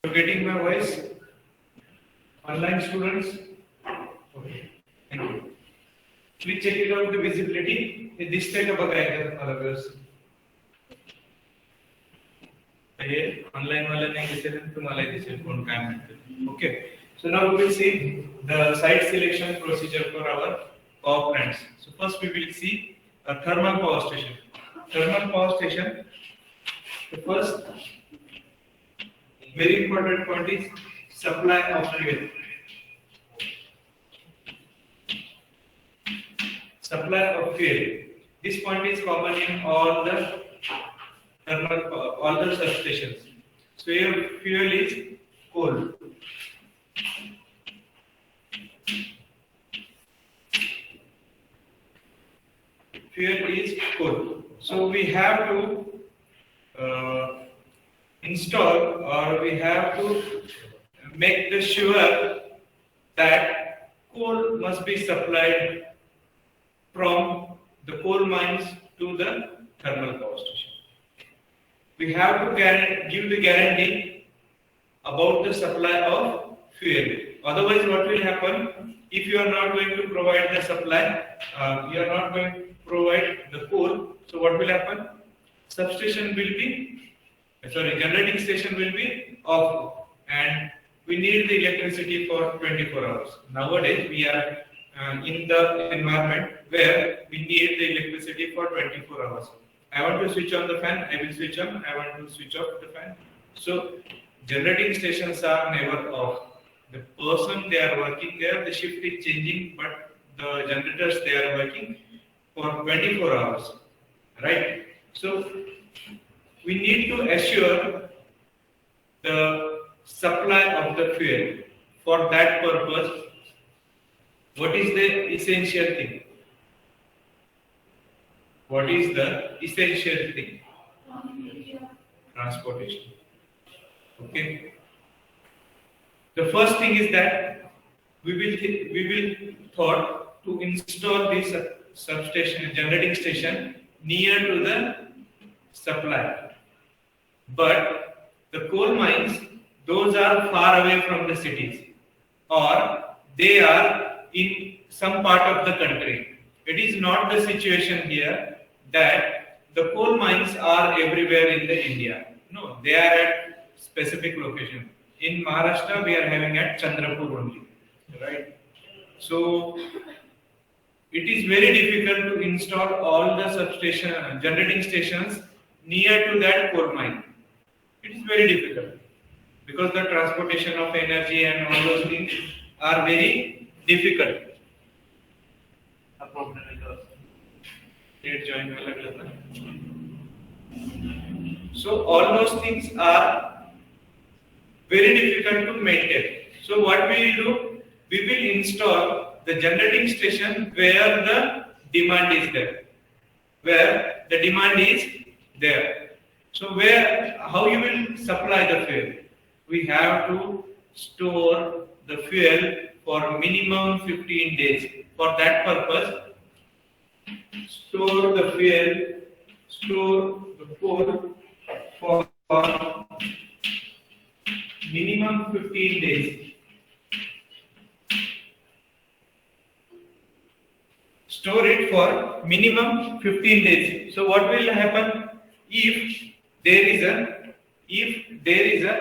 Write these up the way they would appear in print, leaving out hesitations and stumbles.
You're getting my voice? Online students? Okay. Thank you. Please check it out the visibility. हे दिसतंय का बघा एकदा तुम्हाला व्यवस्थित. हे ऑनलाइन वाला नाही दिसेल तुम्हाला दिसेल कोण काय म्हणते. Okay. So now we will see the site selection procedure for our power plants. So first we will see a thermal power station. Thermal power station. The first very important point is supply of fuel. Supply of fuel. This point is common in all the substations. So here fuel is coal. Fuel is coal. So we have to install, or we have to make sure that coal must be supplied from the coal mines to the thermal power station. We have to give the guarantee about the supply of fuel. Otherwise, what will happen if you are not going to provide the supply? You are not going to provide the coal. So what will happen? Generating station will be off, and we need the electricity for 24 hours. Nowadays, we are in the environment where we need the electricity for 24 hours. I want to switch on the fan, I will switch on. I want to switch off the fan. So, generating stations are never off. The person they are working there, the shift is changing, but the generators they are working for 24 hours. Right? So, we need to assure the supply of the fuel. For that purpose, what is the essential thing? What is the essential thing? Transportation. Okay. The first thing is that we will thought to install this substation, generating station near to the supply. But the coal mines, those are far away from the cities, or they are in some part of the country. It is not the situation here that the coal mines are everywhere in the India. No, they are at specific location. In Maharashtra, we are having at Chandrapur only, right? So it is very difficult to install all the substation, generating stations near to that coal mine. It is very difficult because the transportation of energy and all those things are very difficult. So all those things are very difficult to maintain. So what we will do, we will install the generating station where the demand is there. Where the demand is there. So how you will supply the fuel? We have to store the fuel for minimum 15 days. For that purpose, store the fuel, store the coal for minimum 15 days. Store it for minimum 15 days. So what will happen if there is a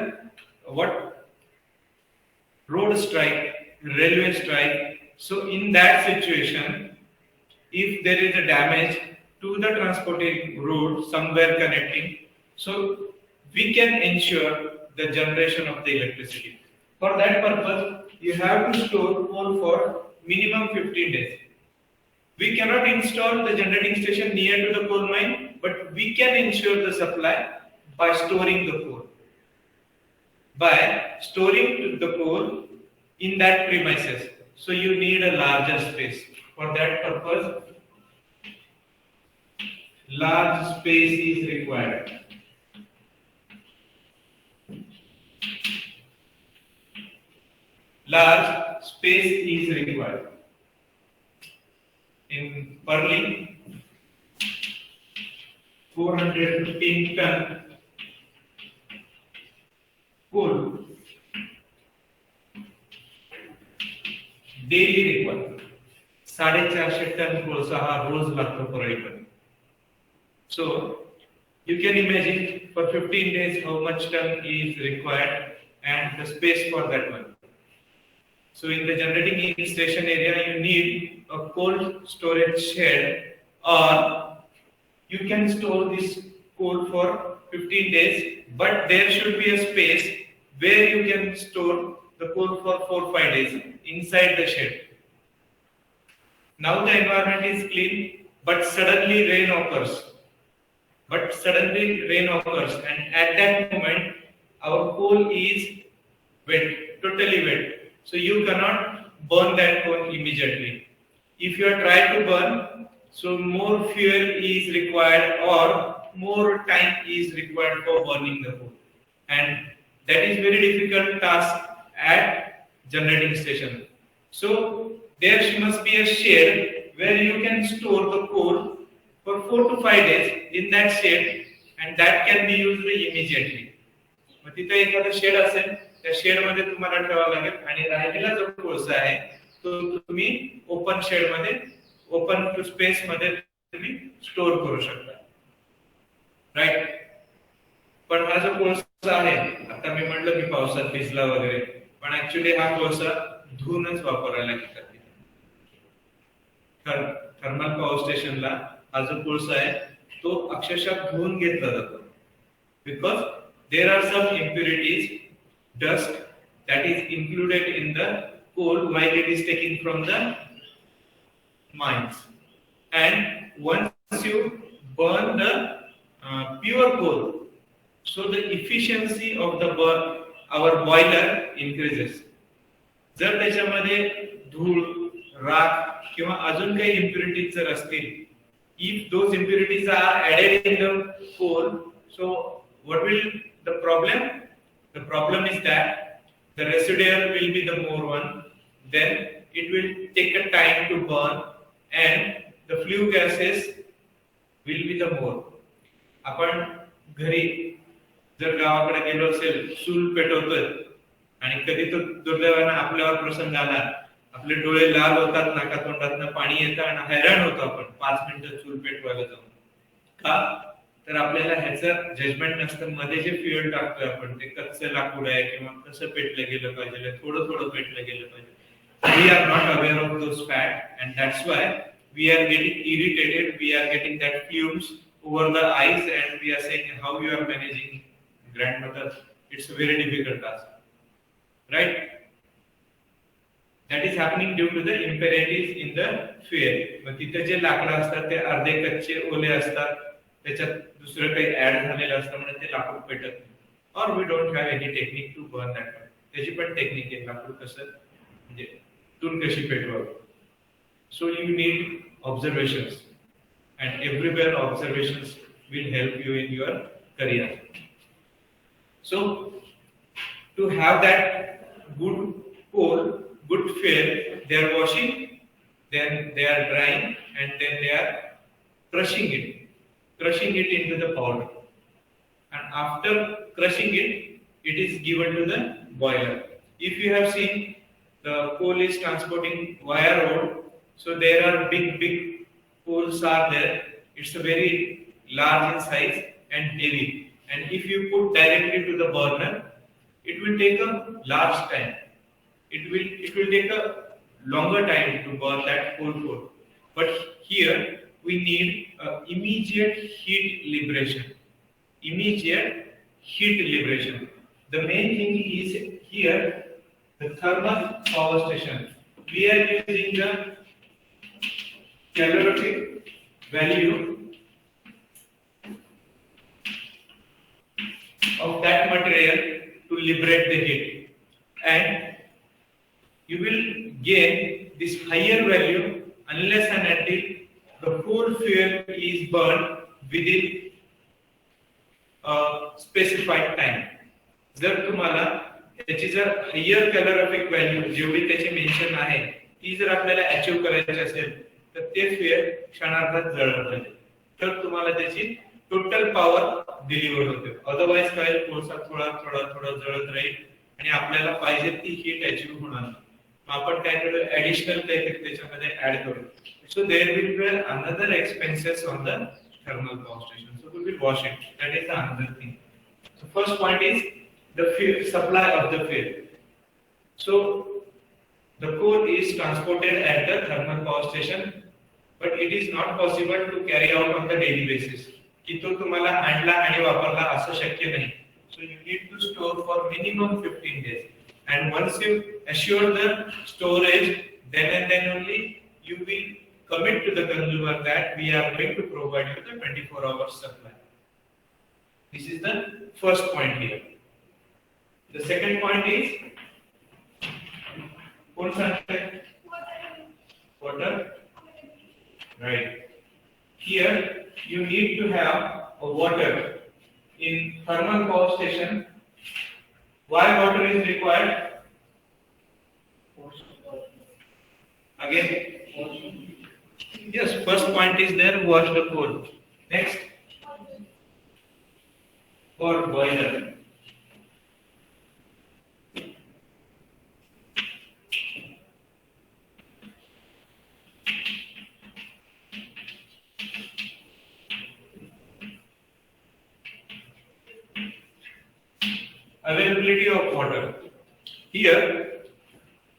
road strike, railway strike? So in that situation, if there is a damage to the transporting road somewhere connecting, so we can ensure the generation of the electricity. For that purpose, you have to store coal for minimum 15 days. We cannot install the generating station near to the coal mine, but we can ensure the supply by storing the coal. By storing the coal in that premises. So you need a larger space. For that purpose, large space is required. Large space is required. In Parli, 415 ton coal daily required 450 ton कोळसा हा रोज लागतो परळीमध्ये. So you can imagine for 15 days how much ton is required and the space for that one. So in the generating station area you need a cold storage shed, or you can store this coal for 15 days, but there should be a space where you can store the coal for 4-5 days inside the shed. Now the environment is clean, but suddenly rain occurs. And at that moment our coal is wet, totally wet. So you cannot burn that coal immediately. If you are trying to burn, so more fuel is required or more time is required for burning the coal, and that is very difficult task at generating station. So there must be a shed where you can store the coal for 4 to 5 days in that shed, and that can be used immediately. मग तिथे एखादा shade असेल, त्या shade मध्ये तुम्हाला ठेवावं लागेल, आणि राहिलेला जो कोळसा आहे तो तुम्ही ओपन शेड मध्ये, ओपन टू स्पेस मध्ये तुम्ही स्टोर करू शकता. राईट. पण हा जो कोळसा आहे, आता मी म्हटलं की पावसात भिजला वगैरे, पण ऍक्च्युली हा कोळसा धुवूनच वापरायला लागतात. थर्मल पॉवर स्टेशनला हा जो कोळसा आहे तो अक्षरशः धुवून घेतला जातो, because there are some impurities, dust that is included in the coal while it is taken from the mines. And once you burn the pure coal, so the efficiency of the burn, our boiler increases. जर त्याच्यामध्ये धूळ, राख किंवा अजून काही impurities जर असतील, if those impurities are added in the coal, so what will the problem? The problem is that the residual will be the more one, then it will take a time to burn, and the flue gases will be the more. आपण घरी जर गावाकडे गेलो असेल, चूल पेटवतोय, आणि कधी तो दुर्दैवाने आपल्यावर प्रसंग आला, आपले डोळे लाल होतात, नाकातोंडातनं पाणी येतं आणि हैराण होतो आपण 5 मिनिटं चूल पेटवायला जाऊन. का? तर आपल्याला ह्याचं जजमेंट नसतं, मध्ये जे फ्युएल टाकतोय आपण ते कच्चं लाकूड आहे किंवा कसं पेटलं गेलं पाहिजे, थोडं थोडं पेटलं गेलं पाहिजे. We are not aware of those fact, and that's why we are getting irritated, we are getting that fumes over the eyes, and we are saying how you are managing grandmother. It's a very difficult task, right? That is happening due to the impurities in the fuel. मग तिथे जे लाकडं असतात ते अर्धे कच्चे ओले असतात, त्याच्यात दुसरं काही ऍड झालेलं असतं, म्हणजे ते लाकूड पेटत नाही. और we don't have any technique to burn that. त्याची पण टेक्निक आहे, लाकूड कसं म्हणजे चूल कशी पेटवावी. So you need observations, and everywhere observations will help you in your career. So to have that good coal, good fuel, they are washing, then they are drying, and then they are crushing it into the powder. And after crushing it, it is given to the boiler. If you have seen, the coal is transporting via road, so there are big coals are there. It's a very large in size and heavy. And if you put directly to the burner, it will take a large time. It will take a longer time to burn that coal. But here we need immediate heat liberation. The main thing is here the thermal power station. We are using the calorific value of that material to liberate the heat, and you will gain this higher value unless and until the whole fuel is burned within a specified time. जर तुम्हाला त्याची जर higher calorific value जेवढी त्याची mention आहे ती जर आपल्याला अचीव करायची असेल तर ते फ्युएल क्षणार्धात जळलं पाहिजे, तर तुम्हाला त्याची टोटल पॉवर डिलिव्हर होते. अदरवाइज काय, कोळसा थोडा जळत राहील आणि आपल्याला पाहिजे ती हीट अचीव होणार नाही. आपण काय करू ऍडिशनल काहीतरी त्याच्यामध्ये ऍड करू. So there will be another expenses on the thermal power station. So we will wash it. That is the another thing. So first point is the fuel supply of the fuel. So the coal is transported at the thermal power station, but it is not possible to carry out on the daily basis. की तो तुम्हाला आणला आणि वापरला असं शक्य नाही. So you need to store for minimum 15 days. And once you assure the storage, then and then only you will commit to the consumer that we are going to provide you the 24 hours supply. This is the first point here. The second point is water. Right. Here you need to have a water in thermal power station. Why water is required? Again, yes, first point is there, wash the coal. Next, for boiler. Availability of water. Here,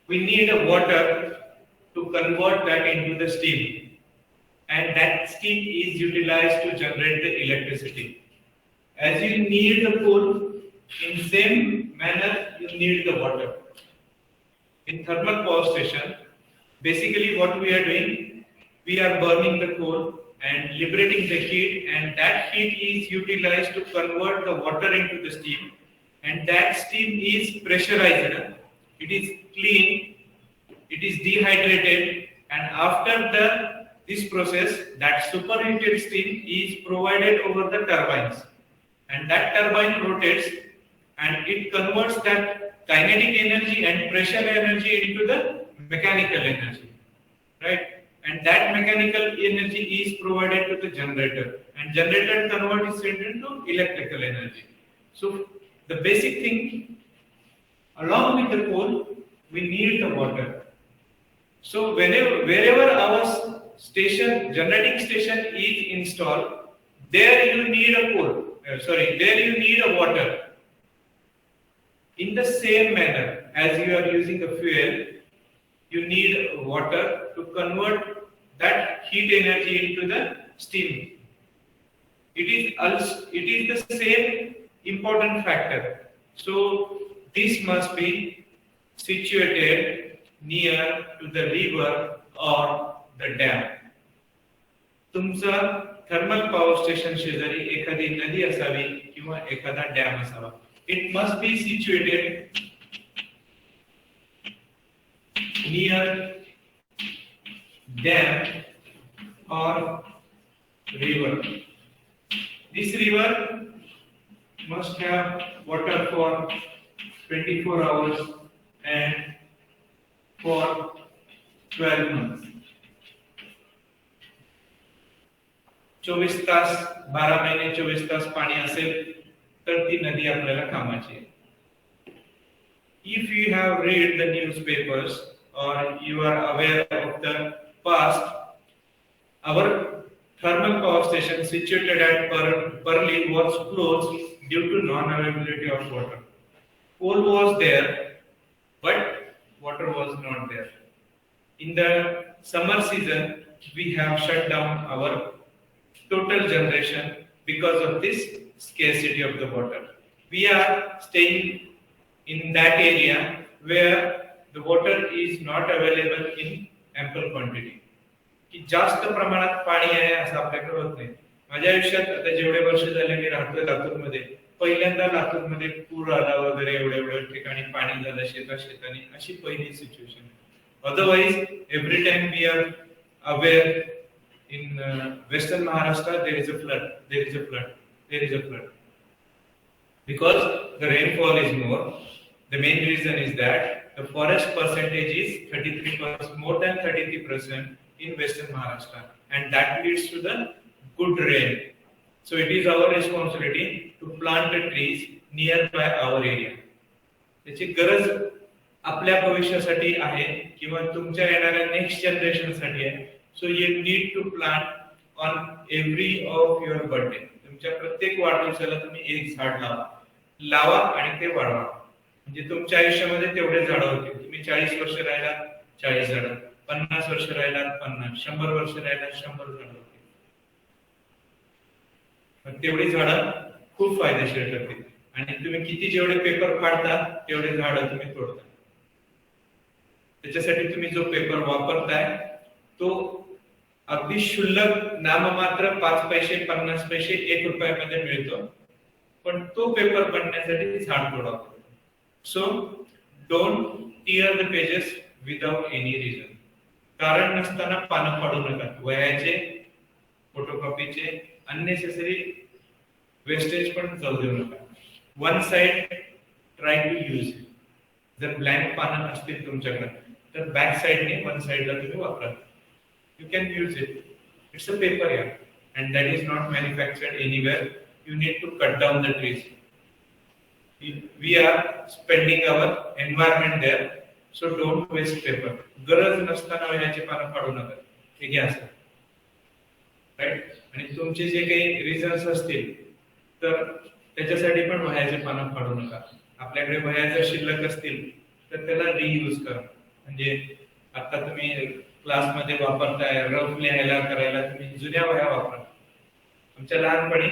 we need a water to convert that into the steam, and that steam is utilized to generate the electricity. As you need the coal, in same manner you need the water. In thermal power station, basically what we are doing, we are burning the coal and liberating the heat, and that heat is utilized to convert the water into the steam, and that steam is pressurized. It is clean, it is dehydrated, and after this process, that superheated steam is provided over the turbines, and that turbine rotates and it converts that kinetic energy and pressure energy into the mechanical energy, right? And that mechanical energy is provided to the generator, and generator converts it into electrical energy. So the basic thing, along with the coal, we need the water. So wherever our generating station is installed, there you need a coal. There you need a water. In the same manner as you are using a fuel, you need water to convert that heat energy into the steam. It is the same important factor. So this must be situated near to the river or the dam. तुमचा thermal power station शेजारी एखादी नदी असावी किंवा एखादा dam असावा. It must be situated near dam or river. This river must have water for 24 hours and for 12 months. 24 तास 12 महिने 24 तास पाणी असेल तर ती नदी आपल्याला कामाची आहे. If you have read the newspapers or you are aware of the past, our thermal power station situated at Parli was closed due to non-availability of water. Coal was there, but water was not there. In the summer season, we have shut down our total generation because of this scarcity of the water. We are staying in that area where the water is not available in ample quantity. की जास्त प्रमाणात पाणी आहे असं आपल्याकडे होत नाही. माझ्या आयुष्यात आता जेवढे वर्ष झाले मी राहतोय लातूरमध्ये, पहिल्यांदा लातूरमध्ये पूर आला वगैरे एवढ्या ठिकाणी पाणी झालं शेताने, अशी पहिली situation. Otherwise every time we are aware in western Maharashtra there is a flood because the rainfall is more. The main reason is that the forest percentage is 33%, more than 33% in western Maharashtra, and that leads to the good rain. So it is our responsibility to plant the trees nearby our area. त्याची गरज आपल्या भविष्यासाठी आहे किंवा तुमच्या येणाऱ्या next generation साठी आहे. So you need to plant on every of your birthday. तुमच्या प्रत्येक वाढदिवसाला तुम्ही एक झाड लावा आणि ते वाढवा. म्हणजे तुमच्या आयुष्यामध्ये तेवढे झाडं होतील. तुम्ही 40 वर्ष राहिला 40 झाडं, 50 वर्ष राहिला 50, 100 वर्ष राहिला 100 झाडं होतील. तेवढी झाडं खूप फायदेशीर ठरतील. आणि तुम्ही किती जेवढे पेपर फाडता तेवढे झाडं तुम्ही तोडता. त्याच्यासाठी तुम्ही जो पेपर वापरताय तो अगदी शुल्लक नाममात्र 5 पैसे 50 पैसे 1 रुपयामध्ये मिळतो, पण तो पेपर बनण्यासाठी झाड तोडावं. So don't tear the pages without any reason. कारण नसताना पानं फाडू नका. वह्याचे, फोटोकॉपीचे अननेसेसरी वेस्टेज पण जाऊ देऊ नका. One side try to use. जर ब्लँक पानं असतील तुमच्याकडे तर बॅक साइडने वन साइडला तुम्ही वापरा. You can use it. It's a paper, yeah, and that is not manufactured anywhere. You need to cut down the trees. We are spending our environment there, so don't waste paper. गरज नसताना वह्याचे पानं फाडू नका. हे घ्या असं, right. आणि तुमचे जे काही reasons असतील तर त्याच्यासाठी पण वह्याचे पानं फाडू नका. आपल्याकडे वह्या जर शिल्लक असतील तर त्याला रियूज करा. म्हणजे आता तुम्ही क्लासमध्ये वापरताय, रफ लिहायला करायला तुम्ही जुन्या वह्या वापरा. आमच्या लहानपणी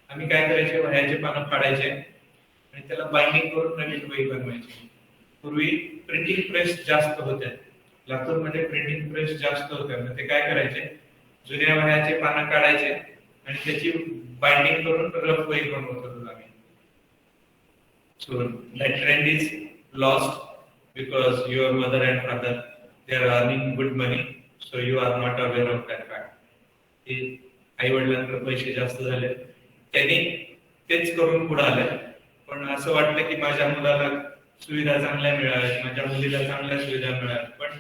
आम्ही काय करायचे, वह्याचे पानं फाडायचे आणि त्याला बाइंडिंग करून नवीन वही बनवायची. पूर्वी प्रिंटिंग प्रेस जास्त होत्या, लातूरमध्ये प्रिंटिंग प्रेस जास्त होत्या. मग ते काय करायचे, जुन्या वह्याचे पानं काढायचे आणि त्याची बाइंडिंग करून रफ वही बनवत होतो आम्ही. So that trend is lost because your mother and father they are earning good money, so you are not aware of that fact. आई वडिलांकडे पैसे जास्त झाले, त्यांनी तेच करून पुढे आले. पण असं वाटलं की माझ्या मुलाला सुविधा चांगल्या मिळाव्यात, माझ्या मुलीला चांगल्या सुविधा मिळाव्यात, पण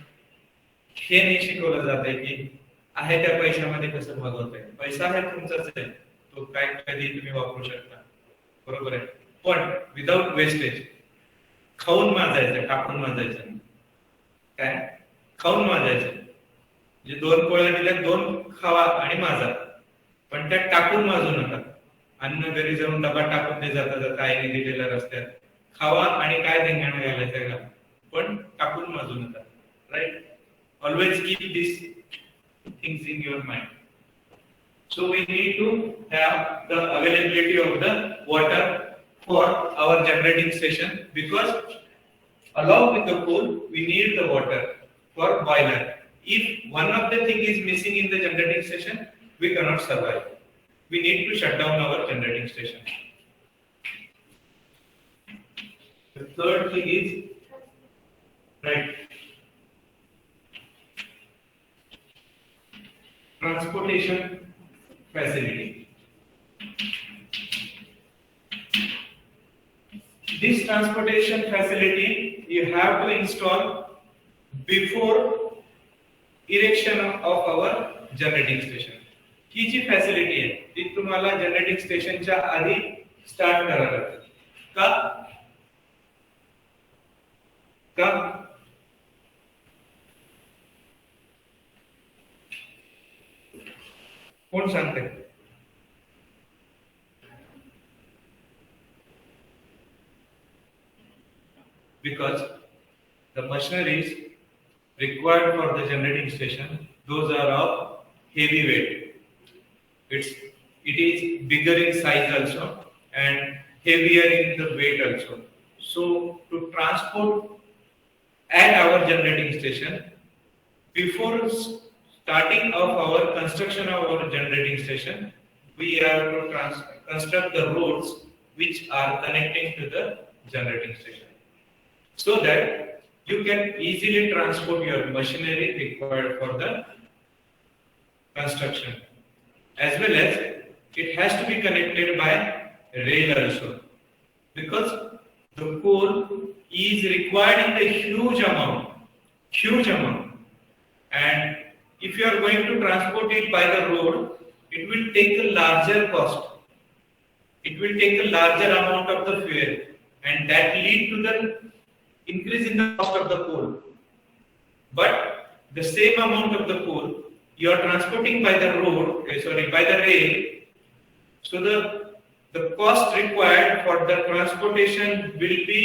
हे नाही शिकवलं जात आहे की आहे त्या पैशामध्ये कसं भागवत आहे. पैसा आहे तुमचाच आहे, तो काय कधी तुम्ही वापरू शकता, बरोबर आहे. पण विदाउट वेस्टेज. खाऊन माजायचं, टाकून माजायचं. काय खाऊन माजायचं म्हणजे 2 पोळ्या दिल्या, 2 खावा आणि माजा, पण त्या टाकून माजू नका. अन्न घरी जाऊन डबा टाकून ते जाता जाता आईने दिलेल्या रस्त्यात खावा आणि काय धिंगाणा घालायचं का, पण टाकून माजू नका. Right. Always keep this things in your mind. So we need to have the availability of the water for our generating station, because along with the coal we need the water for boiler. If one of the thing is missing in the generating station, we cannot survive. We need to shut down our generating station. The third thing is, right, transportation facility. This transportation facility you have to install before erection of our generating station. ही जी facility आहे ती तुम्हाला generating स्टेशनच्या आधी start करावी लागते. का? कोण सांगते? Because the machineries required for the generating station, those are of heavy weight. It is bigger in size also and heavier in the weight also. So to transport at our generating station, before starting of our construction of our generating station, we have to construct the roads which are connecting to the generating station, so that you can easily transport your machinery required for the construction, as well as it has to be connected by rail also, because the coal is required in a huge amount, and if you are going to transport it by the road, it will take a larger cost, it will take a larger amount of the fuel, and that lead to the increase in the cost of the coal, but the same amount of the coal you are transporting by the by the rail. So the cost required for the transportation will be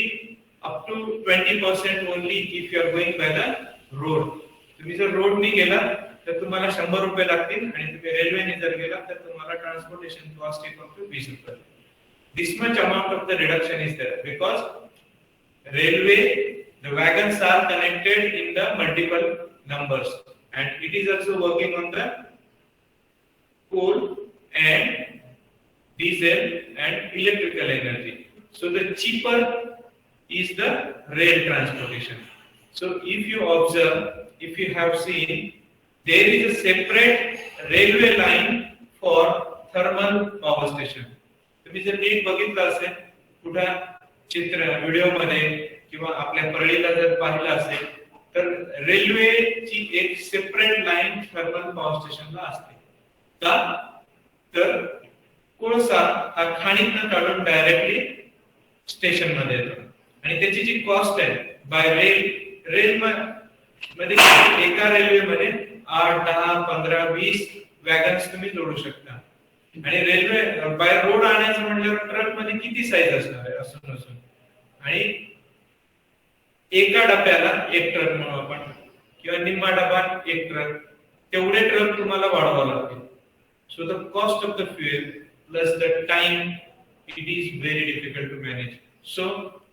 up to 20% only if you are going by the road. तुम्ही जर रोडनी गेला तर तुम्हाला 100 रुपये लागतील आणि तुम्ही रेल्वेने जर गेला तर तुम्हाला transportation cost is up to 20 रुपये. This much amount of the reduction is there because railway, the wagons are connected in the multiple numbers and it is also working on the coal and diesel and electrical energy. So the cheaper is the rail transportation. So if you observe, if you have seen, there is a separate railway line for thermal power station. तुम्ही जर NEET बघितलं असेल कुठं चित्र video मध्ये किंवा आपल्या परळीला जर पाहिलं असेल तर रेल्वेची एक सेपरेट लाईन थर्मल पॉवर स्टेशनला असते. का तर कोळसा हा खाणीतनं काढून डायरेक्टली स्टेशन मध्ये येतो आणि त्याची जी कॉस्ट आहे बाय रेल मध्ये एका रेल्वे मध्ये 8, 10, 15, 20 वॅगन्स तुम्ही जोडू शकता आणि रेल्वे बाय रोड आणायचं म्हटल्यावर ट्रक मध्ये किती साईज असणार आहे असं नसून आणि एका डब्याला एक ट्रक म्हणू आपण किंवा निम्मा डबा एक ट्रक तेवढे ट्रक तुम्हाला वाढवावं लागतील. सो the cost of the fuel plus the time it is very difficult to manage. So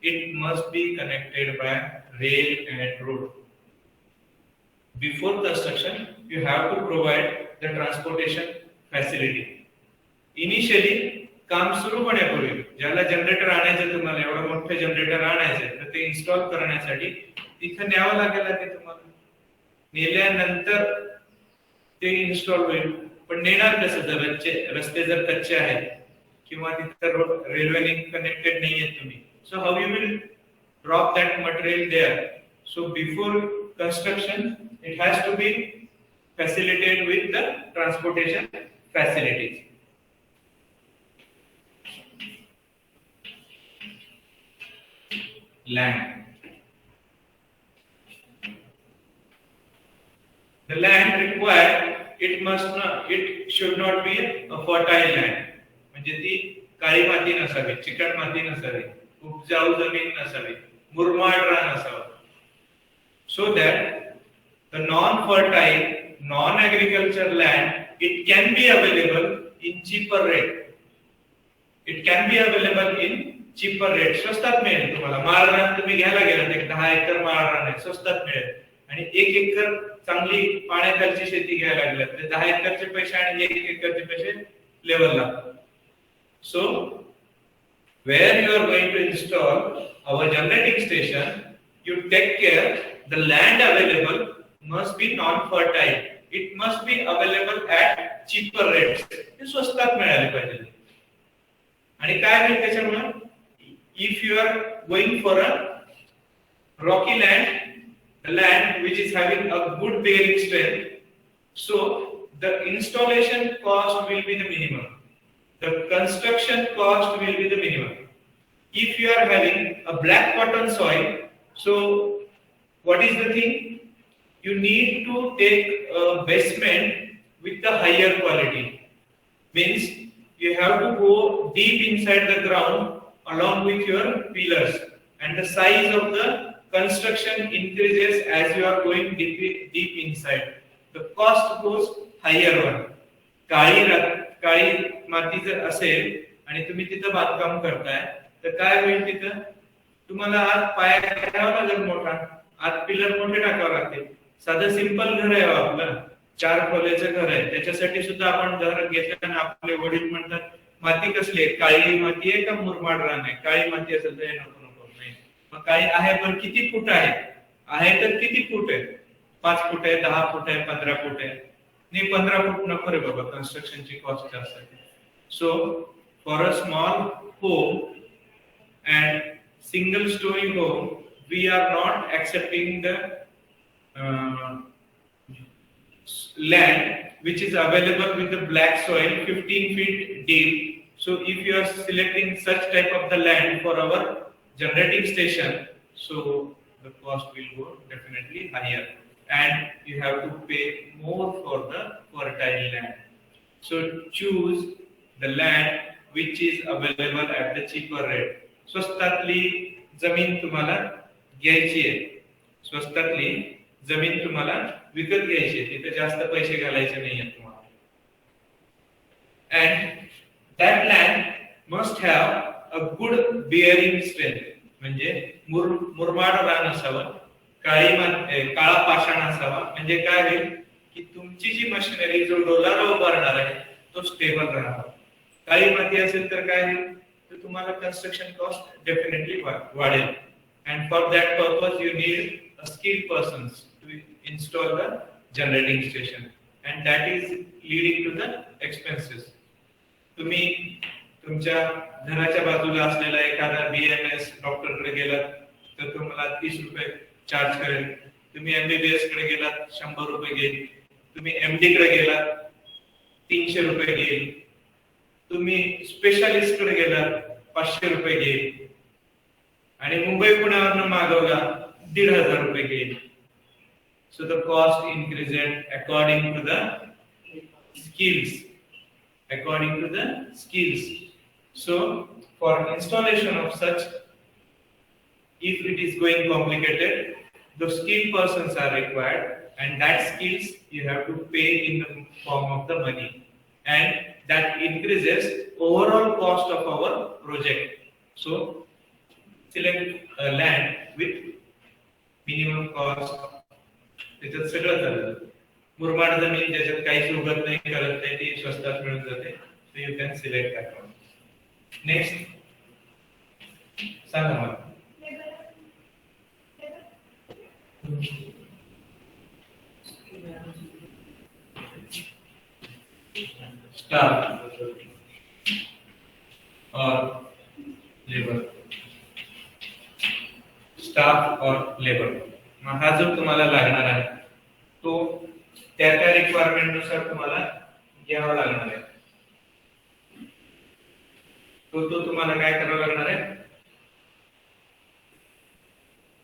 it must be connected by rail and road. Before construction, you have to provide the transportation facility. Initially, काम सुरू होण्यापूर्वी ज्याला generator आणायचं तुम्हाला एवढं मोठे generator आणायचे तर ते इन्स्टॉल करण्यासाठी तिथे न्यावं लागेल ते तुम्हाला. नेल्यानंतर ते इन्स्टॉल होईल पण नेणार कसं जर रस्ते जर कच्चे आहेत किंवा तिथं रेल्वेने कनेक्टेड नाहीये तुम्ही. So how you will drop that material there. So before construction it has to be facilitated with the transportation facilities. Land. The land required it should not be a fertile land. म्हणजे ती काळी माती नसावी, चिकट माती नसावी, उपजाऊ जमीन नसावी, मुरमाड रान असावं. So that the non-fertile, non-agriculture land, it can be available in cheaper rate. It can be available in cheaper rate. स्वस्तात मिळेल तुम्हाला. माळ रान तुम्ही घ्यायला गेलात एक 10 एकर माळ रान आहे स्वस्तात मिळेल आणि 1 एकर चांगली पाण्याखालची शेती घ्यायला लागल्यात तर 10 एकरचे पैसे आणि 1 एकरचे पैसे लेवल लागतात. So where you are going to install our generating station, you take care the land available must be non-fertile. It must be available at cheaper rates. हे स्वस्तात मिळाले पाहिजे. आणि काय होईल त्याच्यामुळे if you are going for a rocky land, the land which is having a good bearing strength, so the installation cost will be the minimum. The construction cost will be the minimum. If you are having a black cotton soil, so what is the thing? You need to take a basement with the higher quality. Means you have to go deep inside the ground along with your pillars, and the size of the construction increases as you are going deep inside. The cost goes higher one. काळी माती जर असेल आणि तुम्ही तिथं बांधकाम करताय तर काय होईल तिथं तुम्हाला आत पाया घ्यावा लागेल मोठा, आत पिलर मोठे टाकावे लागतील. साधं सिंपल घर आहे आपलं 4 खोल्याचं घर आहे त्याच्यासाठी सुद्धा आपण घर घेताना आपले वडील म्हणतात माती कसली आहे, काळी माती आहे का मुरमाड रान आहे. काळी माती असेल तर नको नाही. मग काळी आहे पण किती फूट आहे तर किती फूट आहे, 5 फूट आहे, 10 फूट आहे, 15 फूट आहे. नाही 15 फूट नको रे बाबा, कन्स्ट्रक्शनची कॉस्ट जास्त आहे. So for a small home and single story home we are not accepting the land which is available with the black soil 15 feet deep. So if you are selecting such type of the land for our generating station, so the cost will go definitely higher, and you have to pay more for the fertile land. So choose the land which is available at the cheaper rate. स्वस्तातली जमीन तुम्हाला घ्यायची आहे, स्वस्तातली जमीन तुम्हाला विकत घ्यायची आहे, तिथे जास्त पैसे घालायचे नाहीये तुम्हाला. And that land must have a good bearing strength. म्हणजे मुरमाड रान असावं, काळा पाषाण असावा. म्हणजे काय होईल की तुमची जी मशिनरी जो डोलारा उभारणार आहे तो स्टेबल राहणार. काळी माती असेल तर काय होईल, तर तुम्हाला कन्स्ट्रक्शन कॉस्ट डेफिनेटली वाढेल. And for that purpose you need a skilled persons to install the generating station, and that is leading to the expenses. तुम्ही तुमच्या घराच्या बाजूला असलेला एखादा BMS डॉक्टरकडे गेलात तर तुम्हाला 30 रुपये चार्ज करेल. तुम्ही MBBS कडे गेलात 100 रुपये घेईल. तुम्ही MD कडे गेलात 300 रुपये घेईल. तुम्ही स्पेशालिस्ट कडे गेलात 500 रुपये घेईल. आणि मुंबई पुण्यावरून मागवला 1,500 रुपये घेईल. So the cost increased according to the skills. According to the skills. So for installation of such, if it is going complicated, the skilled persons are required, and that skills you have to pay in the form of the money, and that increases overall cost of our project. So select a land with minimum cost. त्याच्यात सगळं झालं. मुरमाड जमीन ज्याच्यात काहीच उगत नाही, करत नाही, ती स्वस्तात मिळून जाते. So you can select that one. Next सांगा मला. स्टाफ और लेबर. स्टाफ और लेबर हा जो तुम्हाला लागणार आहे तो त्या रिक्वायरमेंट नुसार तुम्हाला घ्यावा लागणार आहे. तो तुम्हाला काय करावं लागणार आहे,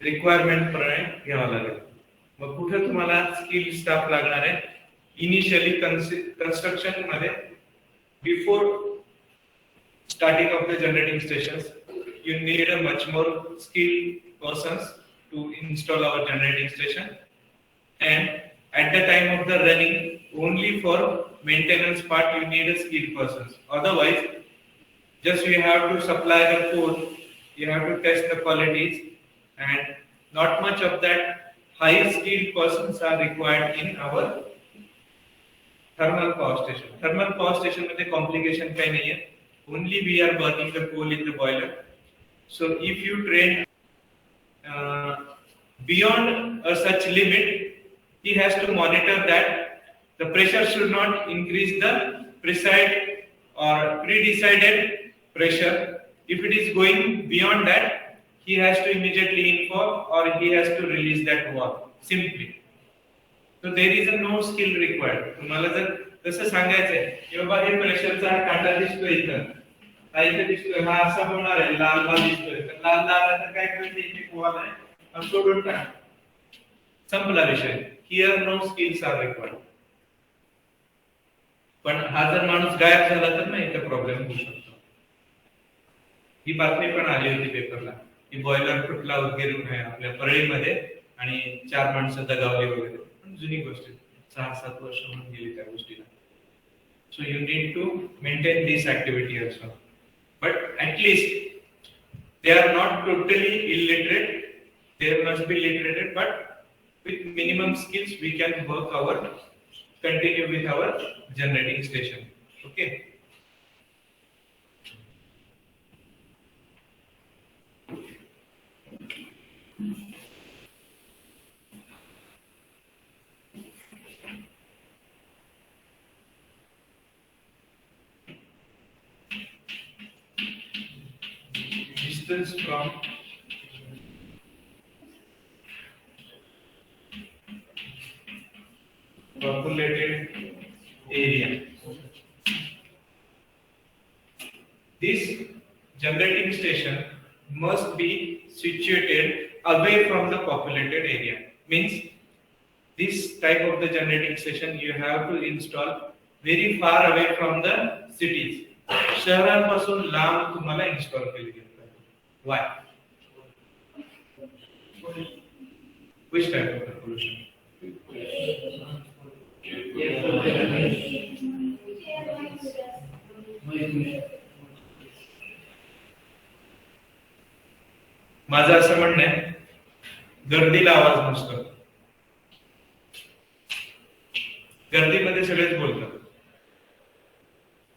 रिक्वायरमेंट प्रमाणे घ्यावा लागेल. मग कुठे तुम्हाला स्किल स्टाफ लागणार आहे. इनिशियली कन्स्ट्रक्शन मध्ये before starting of the generating stations you need a much more skilled persons to install our generating station, and at the time of the running only for maintenance part you need a skilled persons. Otherwise just you have to supply the code, you have to test the qualities, and not much of that high skilled persons are required in our thermal power station. Thermal power station मध्ये complication काही नाहीये, only we are burning the coal in the boiler. So if you train beyond a such limit, he has to monitor that the pressure should not increase the preside or pre-decided pressure. If it is going beyond that, he has to immediately inform or he has to release that valve simply. So there is no skill required. तुम्हाला जर तसं सांगायचंय की बाबा हे प्रेशरचा काटा दिसतोय इथं, इथे दिसतोय, हा असा होणार आहे, लाल लाल दिसतोय, तर लाल लाल तर काय करायचं, इथे कोवाल आहे आणि सोडून टाक, संपला विषय. Here no skills are required. पण हा जर माणूस गायब झाला तर नाही तर प्रॉब्लेम होऊ शकतो. ही बातमी पण आली होती पेपरला की बॉयलर फुटला वगैरे आपल्या परळीमध्ये आणि 4 माणसं दगावली वगैरे. पण जुनी गोष्ट, 6-7 वर्ष होऊन गेली त्या गोष्टीला. So you need to maintain this activity also. But at least they are not totally illiterate. They must be literated, but with minimum skills we can continue with our generating station. Okay. Distance from populated area. This generating station must be situated away from the populated area. Means this type of the generating station you have to install very far away from the cities. शहरांपासून लांब तुम्हाला install केली गेली. Why? Which type of pollution? माझं असं म्हणणं आहे, गर्दीला आवाज नसतो. गर्दीमध्ये सगळेच बोलतात.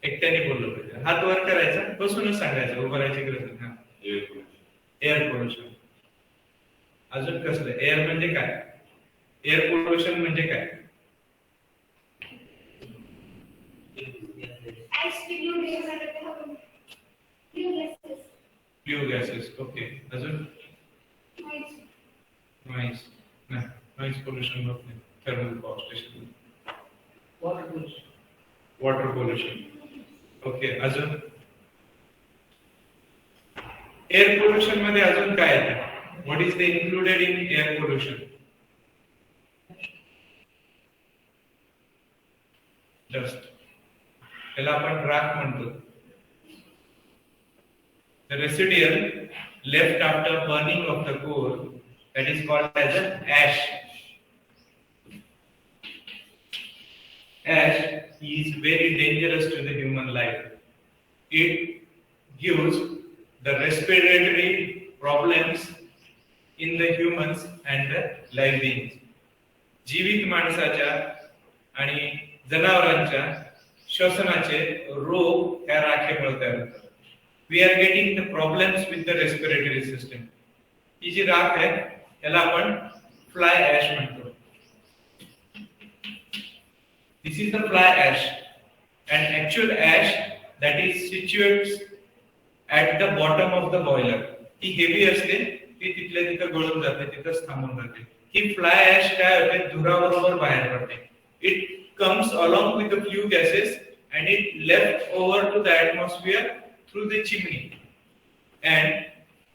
एकट्याने बोललं पाहिजे. हात वर करायचा, बसूनच सांगायचं, उभं राहायची गरज नाही. Air pollution. अजून कसलं? एअर म्हणजे काय? एअर पोल्युशन म्हणजे काय? Flue gases. ओके. अजून नॉइज. नॉइज पोल्युशन होत नाही. Thermal power station. Water pollution. Okay. अजून एअर पोल्युशन मध्ये अजून काय येतं? What is the included in air pollution? Dust. त्याला आपण राख म्हणतो. The residual left after burning of the coal, that is called as an ash. Ash is very dangerous to the human life. It gives the respiratory problems in the humans and the live beings. जीवित माणसाच्या आणि जनावरांच्या श्वसनाचे रोग या राखेमुळे तयार होतात. We are getting the problems with the respiratory system. ही जी राख आहे याला आपण fly ash म्हणतो. This is the fly ash, and actual ash that is situated at the bottom of the boiler. He heavy असते, ती तिथल्या तिथं गळून जाते, तिथंच थांबून जाते. ही fly ash काय होते? धुराबरोबर बाहेर पडते. It comes along with the flue gases and it left over to the atmosphere through the chimney, and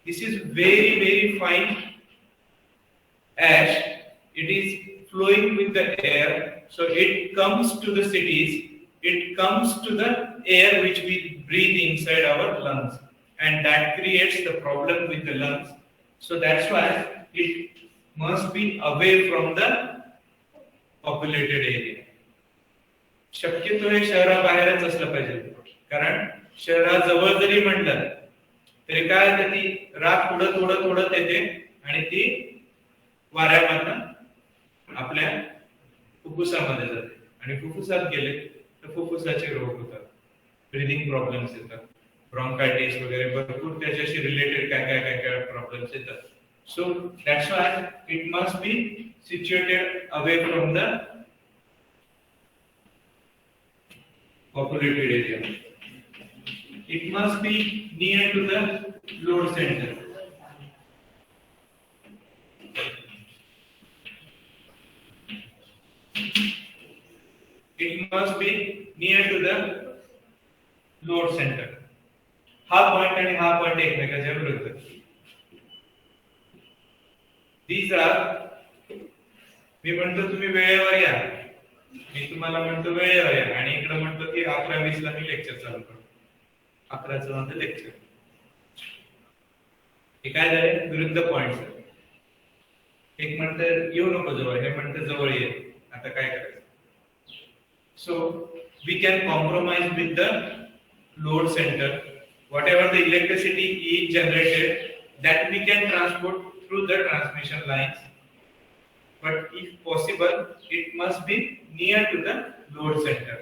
this is very fine ash. It is flowing with the air, so it comes to the cities, it comes to the air which we breathe inside our lungs, and that creates the problem with the lungs. So that's why it must be away from the populated area. शक्यतो हे शहराबाहेरच असलं पाहिजे, कारण शहराजवळ जरी म्हणलं तरी काय होतं, ती राख उडत येते आणि ती वाऱ्यामधनं आपल्या फुफ्फुसामध्ये जाते, आणि फुफ्फुसात गेले तर फुफ्फुसाचे रोग होतात, ब्रीदिंग प्रॉब्लेम्स येतात, ब्रॉन्कायटिस वगैरे भरपूर त्याच्याशी रिलेटेड काय प्रॉब्लेम्स येतात. So that's why it must be situated away from the populated area. It must be near to the load center. It must be near to the load center. हा point आणि हा point एकमेकाच्या विरुद्ध. These are, मी म्हणतो तुम्ही वेळेवर या, मी तुम्हाला म्हणतो वेळेवर या, आणि इकडे म्हणतो की 11:20 ला मी लेक्चर चालू करतो. 11चं माझं लेक्चर. हे काय झाले? विरुद्ध पॉइंट्स. एक म्हणतं येऊ नको जवळ, हे म्हणतं जवळ ये. आता काय करायचं? So we can compromise with the load centre. Whatever the electricity is generated, that we can transport through the transmission lines. But if possible, it must be near to the load center,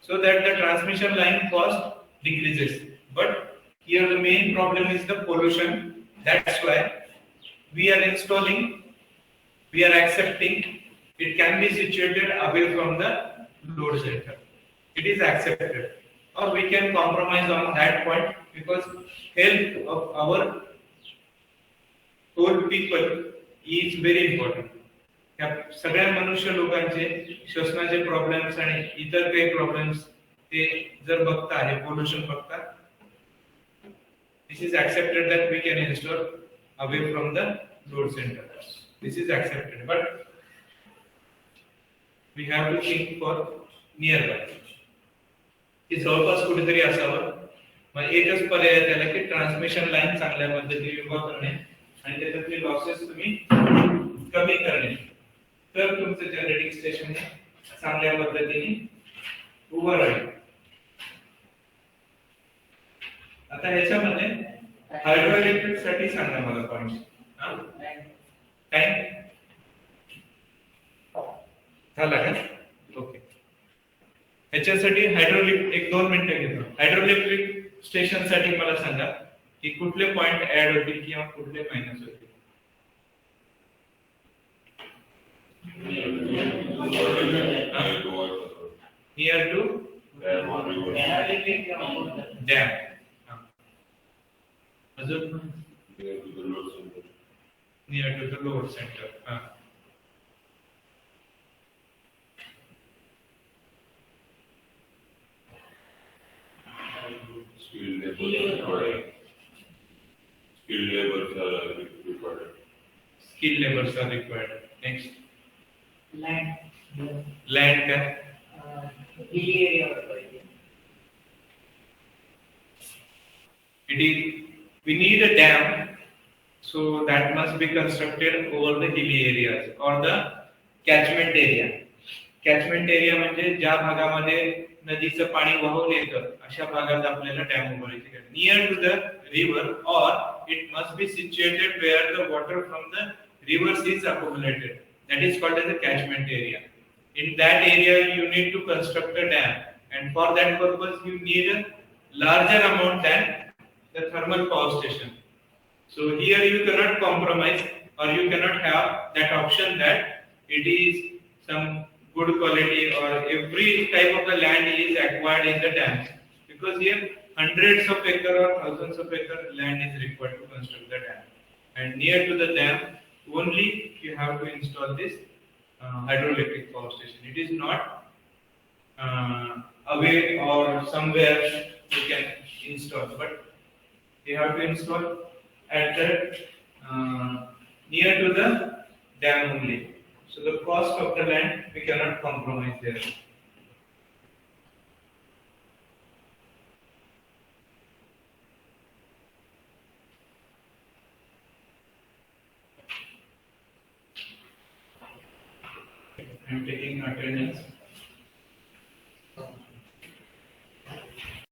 so that the transmission line cost decreases. But here the main problem is the pollution. That's why we are accepting it can be situated away from the load center. It is accepted, or we can compromise on that point, because health of our whole people is very important. या सगळ्या मनुष्य लोकांचे श्वसनाचे problems आणि इतर काही problems ते जर बघता, हे पोल्युशन बघता, this is accepted that we can install away from the load center. This is accepted, but we have to think for nearby. की जवळपास कुठेतरी असावं. मग एकच पर्याय त्याला की ट्रान्समिशन लाईन चांगल्या पद्धतीने उभा करणे आणि त्याच्यातले लॉसेस तुम्ही कमी करणे, तर तुमचं जनरेटिंग स्टेशन चांगल्या पद्धतीने उभं राहील. आता ह्याच्यामध्ये हायड्रो इलेक्ट्रिक साठी सांगा मला पॉइंट. टाइम झाला का? ओके. ह्याच्यासाठी हायड्रोलिक एक 2 मिनिटं घेतो. हायड्रोइलेक्ट्रिक स्टेशन साठी मला सांगा की कुठले पॉइंट ऍड होतील किंवा कुठले मायनस होतील. Near to dam. अजून near to the load centre. Skilled labors are required. Next. Land का? Hilly area. It is. We need a dam, so that must be constructed over the hilly areas or the catchment area. Catchment area म्हणजे ज्या भागामध्ये नदीचं पाणी वाहून येतं अशा भागात आपल्याला डॅम उभारायचे. Near to the river or it must be situated where the water from the rivers is accumulated. That is called as a catchment area. In that area you need to construct a dam, and for that purpose you need a larger amount than the thermal power station. So here you cannot compromise, or you cannot have that option that it is some good quality or every type of the land is acquired in the dam, because here hundreds of acre or thousands of acre land is required to construct the dam, and near to the dam only you have to install this hydroelectric power station. It is not away or somewhere you can install, but you have to install at the near to the dam only. So the cost of the land we cannot compromise there. I am taking attendance.